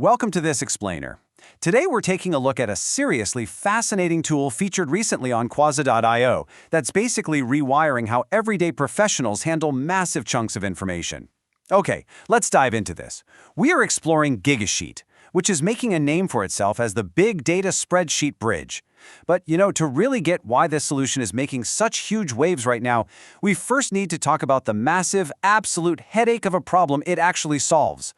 welcome to this explainer. Today we're taking a look at a seriously fascinating tool featured recently on Quasa.io that's basically rewiring how everyday professionals handle massive chunks of information. Okay, let's dive into this. We are exploring Gigasheet, which is making a name for itself as the big data spreadsheet bridge. But, to really get why this solution is making such huge waves right now, we first need to talk about the massive, absolute headache of a problem it actually solves.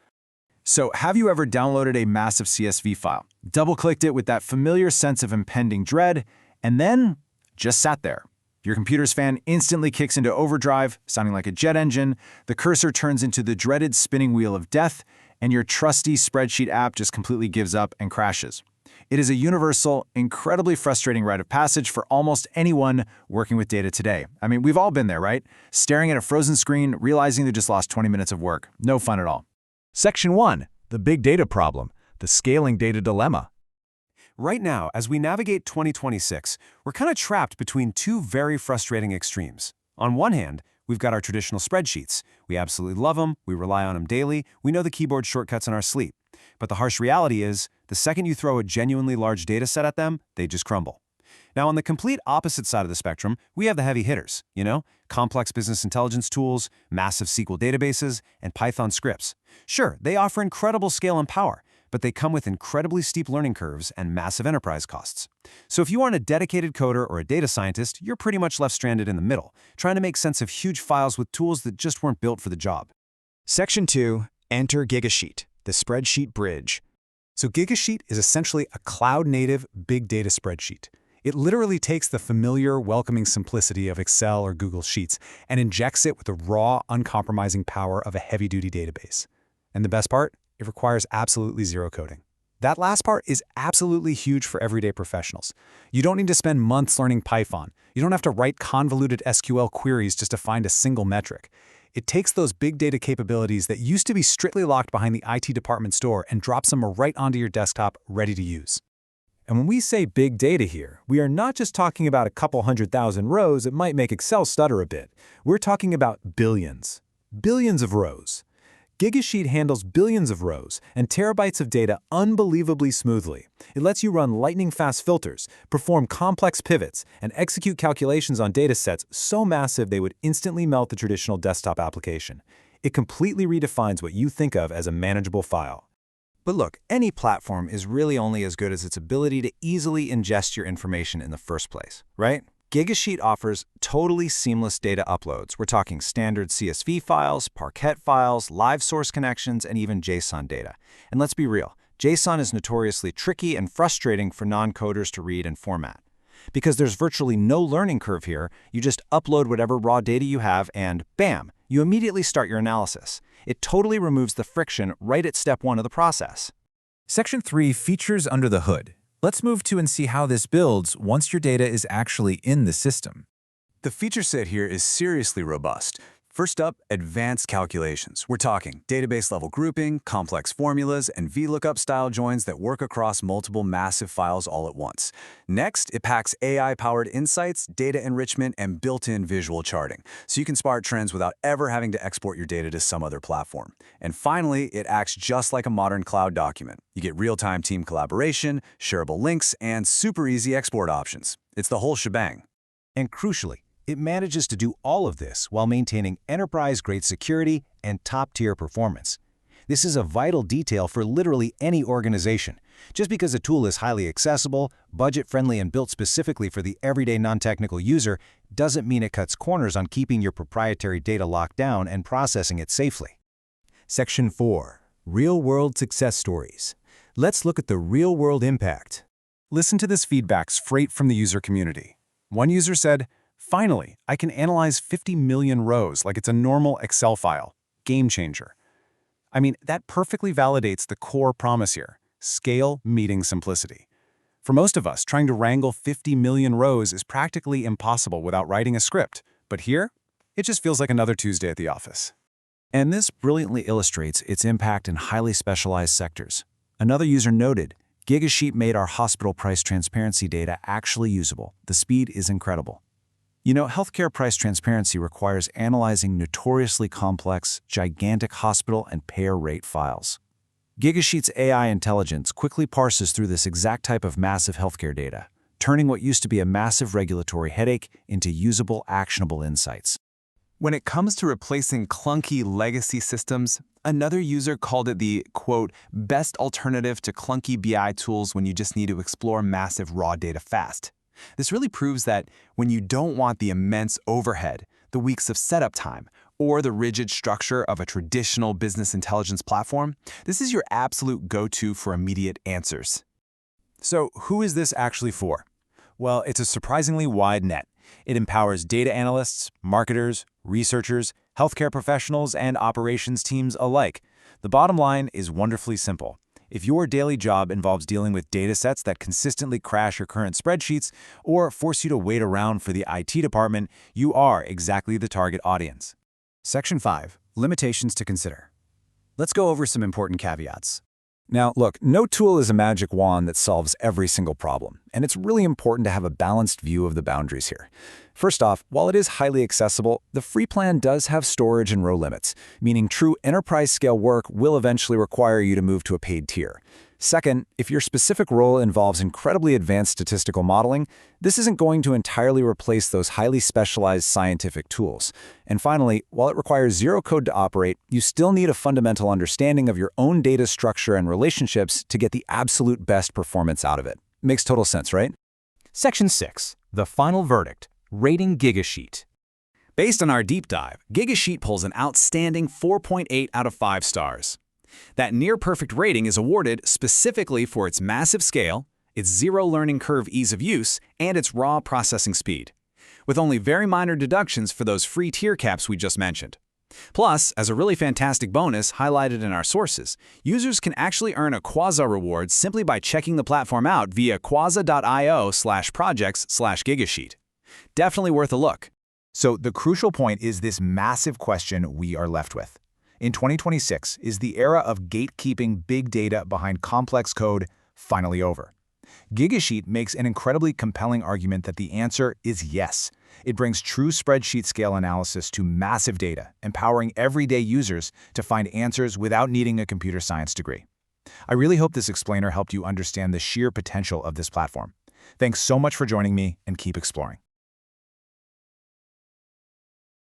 So, have you ever downloaded a massive CSV file, double-clicked it with that familiar sense of impending dread, and then just sat there? Your computer's fan instantly kicks into overdrive, sounding like a jet engine, the cursor turns into the dreaded spinning wheel of death, and your trusty spreadsheet app just completely gives up and crashes. It is a universal, incredibly frustrating rite of passage for almost anyone working with data today. I mean, we've all been there, right? Staring at a frozen screen, realizing they just lost 20 minutes of work. No fun at all. Section 1. The Big Data Problem, the Scaling Data Dilemma. Right now, as we navigate 2026, we're kind of trapped between two very frustrating extremes. On one hand, we've got our traditional spreadsheets. We absolutely love them, we rely on them daily, we know the keyboard shortcuts in our sleep. But the harsh reality is, the second you throw a genuinely large data set at them, they just crumble. Now, on the complete opposite side of the spectrum, we have the heavy hitters, complex business intelligence tools, massive SQL databases, and Python scripts. Sure, they offer incredible scale and power, but they come with incredibly steep learning curves and massive enterprise costs. So if you aren't a dedicated coder or a data scientist, you're pretty much left stranded in the middle, trying to make sense of huge files with tools that just weren't built for the job. Section 2. Enter Gigasheet, the spreadsheet bridge. So Gigasheet is essentially a cloud-native big data spreadsheet. It literally takes the familiar, welcoming simplicity of Excel or Google Sheets and injects it with the raw, uncompromising power of a heavy-duty database. And the best part? It requires absolutely zero coding. That last part is absolutely huge for everyday professionals. You don't need to spend months learning Python. You don't have to write convoluted SQL queries just to find a single metric. It takes those big data capabilities that used to be strictly locked behind the IT department store and drops them right onto your desktop, ready to use. And when we say big data here, we are not just talking about a couple 100,000 rows that might make Excel stutter a bit. We're talking about billions. Billions of rows. Gigasheet handles billions of rows and terabytes of data unbelievably smoothly. It lets you run lightning-fast filters, perform complex pivots, and execute calculations on datasets so massive they would instantly melt the traditional desktop application. It completely redefines what you think of as a manageable file. But look, any platform is really only as good as its ability to easily ingest your information in the first place, right? Gigasheet offers totally seamless data uploads. We're talking standard CSV files, Parquet files, live source connections, and even JSON data. And let's be real, JSON is notoriously tricky and frustrating for non-coders to read and format. Because there's virtually no learning curve here, you just upload whatever raw data you have and bam, you immediately start your analysis. It totally removes the friction right at step 1 of the process. Section 3, Features under the hood. Let's move to and see how this builds once your data is actually in the system. The feature set here is seriously robust. First up, advanced calculations. We're talking database-level grouping, complex formulas, and VLOOKUP-style joins that work across multiple massive files all at once. Next, it packs AI-powered insights, data enrichment, and built-in visual charting, so you can spot trends without ever having to export your data to some other platform. And finally, it acts just like a modern cloud document. You get real-time team collaboration, shareable links, and super easy export options. It's the whole shebang. And crucially, it manages to do all of this while maintaining enterprise-grade security and top-tier performance. This is a vital detail for literally any organization. Just because a tool is highly accessible, budget-friendly, and built specifically for the everyday non-technical user doesn't mean it cuts corners on keeping your proprietary data locked down and processing it safely. Section 4. Real-world success stories. Let's look at the real-world impact. Listen to this feedback straight from the user community. One user said, "Finally, I can analyze 50 million rows like it's a normal Excel file. Game changer." I mean, that perfectly validates the core promise here: scale meeting simplicity. For most of us, trying to wrangle 50 million rows is practically impossible without writing a script. But here, it just feels like another Tuesday at the office. And this brilliantly illustrates its impact in highly specialized sectors. Another user noted, Gigasheet made our hospital price transparency data actually usable. The speed is incredible. Healthcare price transparency requires analyzing notoriously complex, gigantic hospital and payer rate files. Gigasheet's AI intelligence quickly parses through this exact type of massive healthcare data, turning what used to be a massive regulatory headache into usable, actionable insights. When it comes to replacing clunky legacy systems, another user called it the, quote, best alternative to clunky BI tools when you just need to explore massive raw data fast. This really proves that when you don't want the immense overhead, the weeks of setup time, or the rigid structure of a traditional business intelligence platform, this is your absolute go-to for immediate answers. So who is this actually for? Well, it's a surprisingly wide net. It empowers data analysts, marketers, researchers, healthcare professionals, and operations teams alike. The bottom line is wonderfully simple. If your daily job involves dealing with datasets that consistently crash your current spreadsheets or force you to wait around for the IT department, you are exactly the target audience. Section 5. Limitations to consider. Let's go over some important caveats. Now, look, no tool is a magic wand that solves every single problem, and it's really important to have a balanced view of the boundaries here. First off, while it is highly accessible, the free plan does have storage and row limits, meaning true enterprise-scale work will eventually require you to move to a paid tier. Second, if your specific role involves incredibly advanced statistical modeling, this isn't going to entirely replace those highly specialized scientific tools. And finally, while it requires zero code to operate, you still need a fundamental understanding of your own data structure and relationships to get the absolute best performance out of it. Makes total sense, right? Section 6. The final verdict. Rating Gigasheet. Based on our deep dive, Gigasheet pulls an outstanding 4.8 out of 5 stars. That near-perfect rating is awarded specifically for its massive scale, its zero learning curve ease of use, and its raw processing speed, with only very minor deductions for those free tier caps we just mentioned. Plus, as a really fantastic bonus highlighted in our sources, users can actually earn a Quasa reward simply by checking the platform out via quasa.io/projects/Gigasheet. Definitely worth a look. So the crucial point is this massive question we are left with. In 2026, is the era of gatekeeping big data behind complex code finally over? Gigasheet makes an incredibly compelling argument that the answer is yes. It brings true spreadsheet scale analysis to massive data, empowering everyday users to find answers without needing a computer science degree. I really hope this explainer helped you understand the sheer potential of this platform. Thanks so much for joining me, and keep exploring.